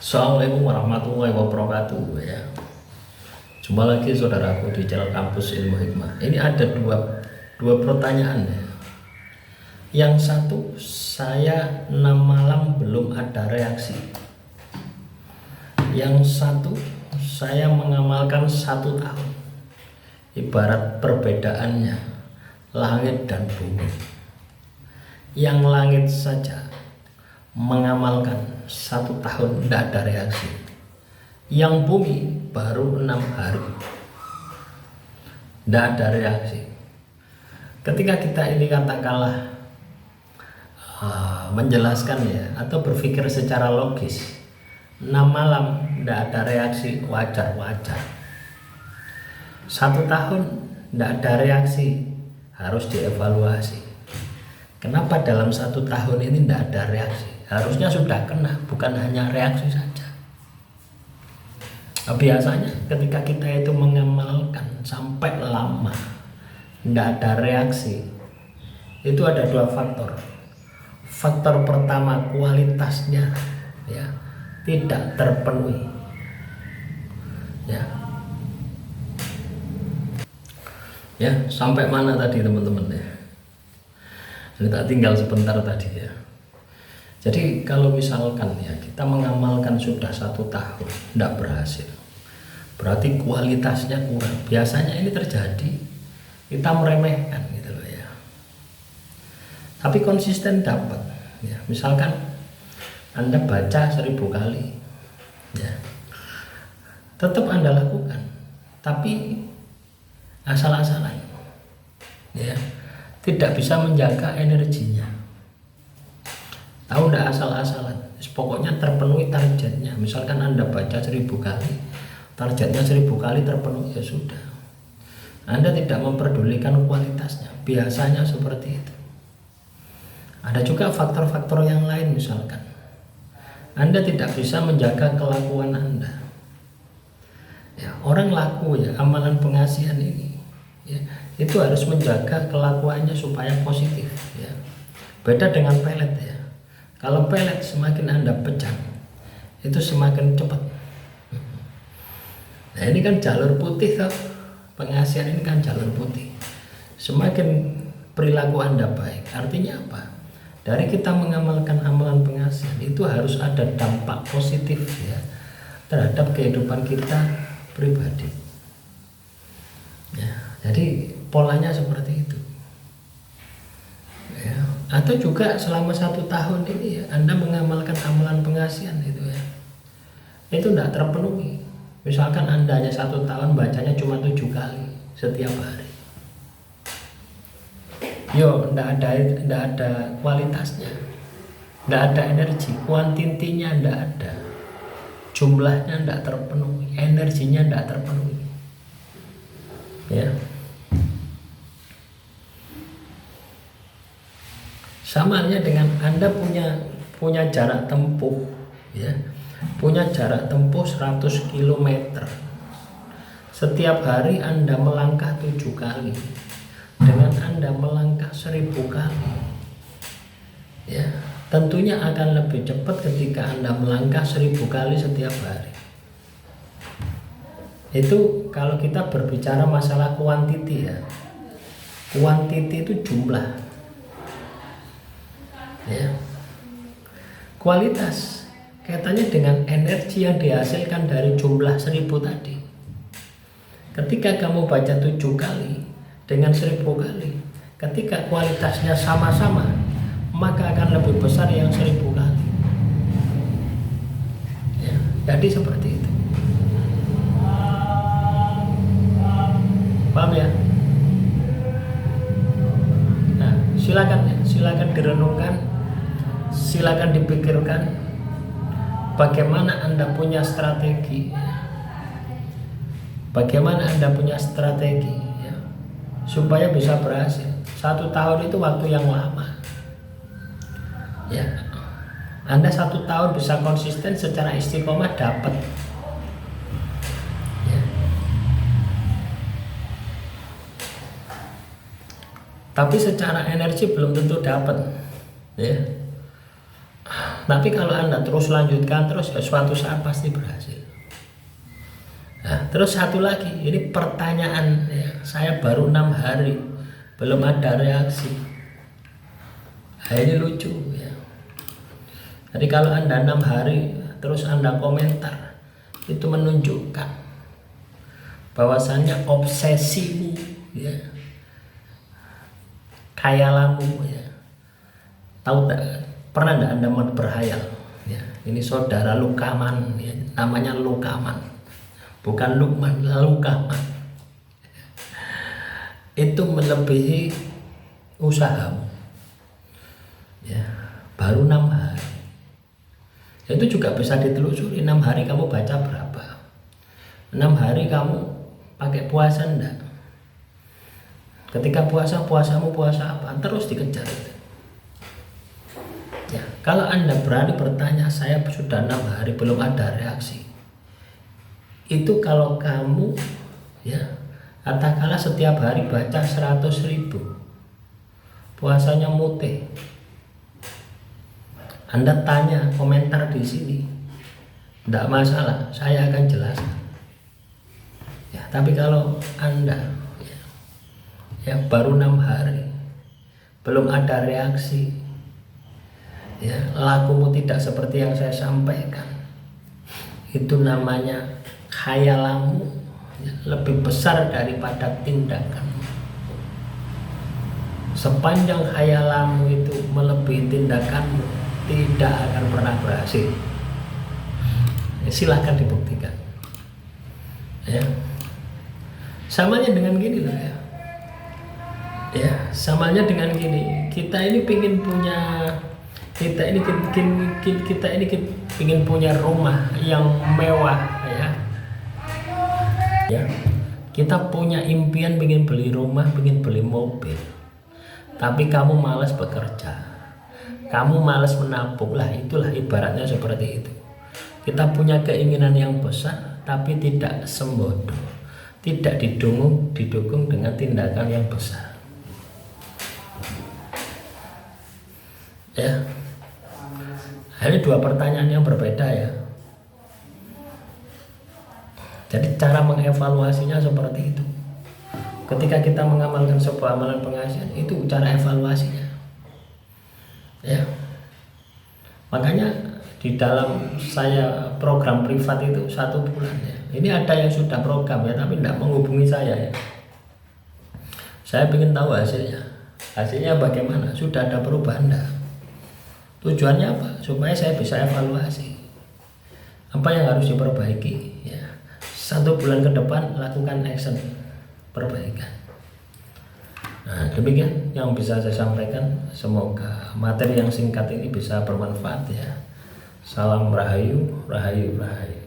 Assalamualaikum warahmatullahi wabarakatuh ya. Jumpa lagi saudaraku di channel Kampus Ilmu Hikmah. Ini ada dua pertanyaan ya. Yang satu, saya 6 malam belum ada reaksi. Yang satu, saya mengamalkan 1 tahun. Ibarat perbedaannya langit dan bumi. Yang langit saja mengamalkan 1 tahun tidak ada reaksi. Yang bumi baru 6 hari tidak ada reaksi. Ketika kita ini katakanlah menjelaskan ya, atau berpikir secara logis, 6 malam tidak ada reaksi, wajar-wajar. 1 tahun tidak ada reaksi, harus dievaluasi. Kenapa dalam 1 tahun ini tidak ada reaksi? Harusnya sudah kena, bukan hanya reaksi saja. Biasanya ketika kita itu mengamalkan sampai lama tidak ada reaksi, itu ada 2 faktor. Faktor pertama, kualitasnya ya tidak terpenuhi ya sampai mana tadi teman-teman ya. Ini tak tinggal sebentar tadi ya. Jadi kalau misalkan ya kita mengamalkan sudah 1 tahun tidak berhasil, berarti kualitasnya kurang. Biasanya ini terjadi, kita meremehkan gitu loh ya. Tapi konsisten dapat ya. Misalkan Anda baca 1000 kali ya, tetap Anda lakukan, tapi asal-asalan ya, tidak bisa menjaga energinya. Tahu enggak, asal-asalan, pokoknya terpenuhi targetnya. Misalkan Anda baca 1000 kali, targetnya 1000 kali terpenuhi, ya sudah. Anda tidak memperdulikan kualitasnya, biasanya seperti itu. Ada juga faktor-faktor yang lain, misalkan Anda tidak bisa menjaga kelakuan Anda ya. Orang laku ya, amalan pengasihan ini ya, itu harus menjaga kelakuannya supaya positif ya. Beda dengan pelet ya. Kalau pelet semakin Anda pecah, itu semakin cepat. Nah ini kan jalur putih toh. Pengasihan ini kan jalur putih. Semakin perilaku Anda baik, artinya apa? Dari kita mengamalkan amalan pengasihan itu harus ada dampak positif ya terhadap kehidupan kita pribadi. Ya, jadi polanya seperti itu. Ya, atau juga selama 1 tahun ini ya, Anda mengamalkan amalan pengasihan itu ya, itu tidak terpenuhi. Misalkan Anda hanya 1 tahun bacanya cuma 7 kali setiap hari, tidak ada kualitasnya, tidak ada energi, kuantitinya tidak ada, jumlahnya tidak terpenuhi, energinya tidak terpenuhi ya. Sama halnya dengan Anda punya jarak tempuh ya, punya jarak tempuh 100 km. Setiap hari Anda melangkah 7 kali, dengan Anda melangkah 1000 kali ya, tentunya akan lebih cepat ketika Anda melangkah 1000 kali setiap hari. Itu kalau kita berbicara masalah kuantiti ya. Kuantiti itu jumlah ya. Kualitas kaitannya dengan energi yang dihasilkan dari jumlah 1000 tadi. Ketika kamu baca 7 kali dengan 1000 kali, ketika kualitasnya sama-sama, maka akan lebih besar yang 1000 kali ya. Jadi seperti itu, paham ya? Nah silakan direnungkan, silakan dipikirkan bagaimana Anda punya strategi, bagaimana Anda punya strategi ya, supaya bisa berhasil. 1 tahun itu waktu yang lama ya. Anda 1 tahun bisa konsisten secara istiqomah dapat ya. Tapi secara energi belum tentu dapat ya. Tapi kalau Anda terus lanjutkan terus, ya suatu saat pasti berhasil. Nah, terus satu lagi, ini pertanyaan ya, saya baru 6 hari belum ada reaksi. Nah, ini lucu ya. Jadi kalau Anda 6 hari terus Anda komentar, itu menunjukkan bahwasannya obsesimu ya, khayalanmu ya. Tahu tak, pernah enggak Anda berhayal ya, ini saudara Lukaman ya, namanya Lukaman, bukan Lukman, Lukaman. Itu melebihi usahamu ya, baru 6 hari. Itu juga bisa ditelusuri, 6 hari kamu baca berapa, 6 hari kamu pakai puasa enggak, ketika puasamu puasa apa, terus dikejar itu. Ya, kalau Anda berani bertanya, saya sudah 6 hari belum ada reaksi, itu kalau kamu ya, katakanlah setiap hari baca 100.000, puasanya mutih, Anda tanya komentar di sini, tidak masalah, saya akan jelaskan. Ya, tapi kalau Anda ya baru 6 hari belum ada reaksi, ya lakumu tidak seperti yang saya sampaikan, itu namanya khayalanmu ya, lebih besar daripada tindakanmu. Sepanjang khayalanmu itu melebihi tindakanmu, tidak akan pernah berhasil. Ya, silahkan dibuktikan ya. Samanya dengan gini lah ya. Ya, samanya dengan gini. Kita ini pingin punya, kita ini pingin punya rumah yang mewah ya. Ya. Kita punya impian pingin beli rumah, pingin beli mobil. Tapi kamu malas bekerja. Kamu malas menabung lah, itulah ibaratnya seperti itu. Kita punya keinginan yang besar tapi tidak sembodo, tidak didukung dengan tindakan yang besar. Ya, ini 2 pertanyaan yang berbeda ya. Jadi cara mengevaluasinya seperti itu. Ketika kita mengamalkan sebuah amalan pengasihan, itu cara evaluasinya. Ya, makanya di dalam saya program privat itu 1 bulan ya. Ini ada yang sudah program ya, tapi tidak menghubungi saya ya. Saya ingin tahu hasilnya. Hasilnya bagaimana? Sudah ada perubahan enggak? Tujuannya apa? Supaya saya bisa evaluasi apa yang harus diperbaiki ya. 1 bulan ke depan lakukan action perbaikan. Nah, demikian yang bisa saya sampaikan. Semoga materi yang singkat ini bisa bermanfaat ya. Salam Rahayu, Rahayu, Rahayu.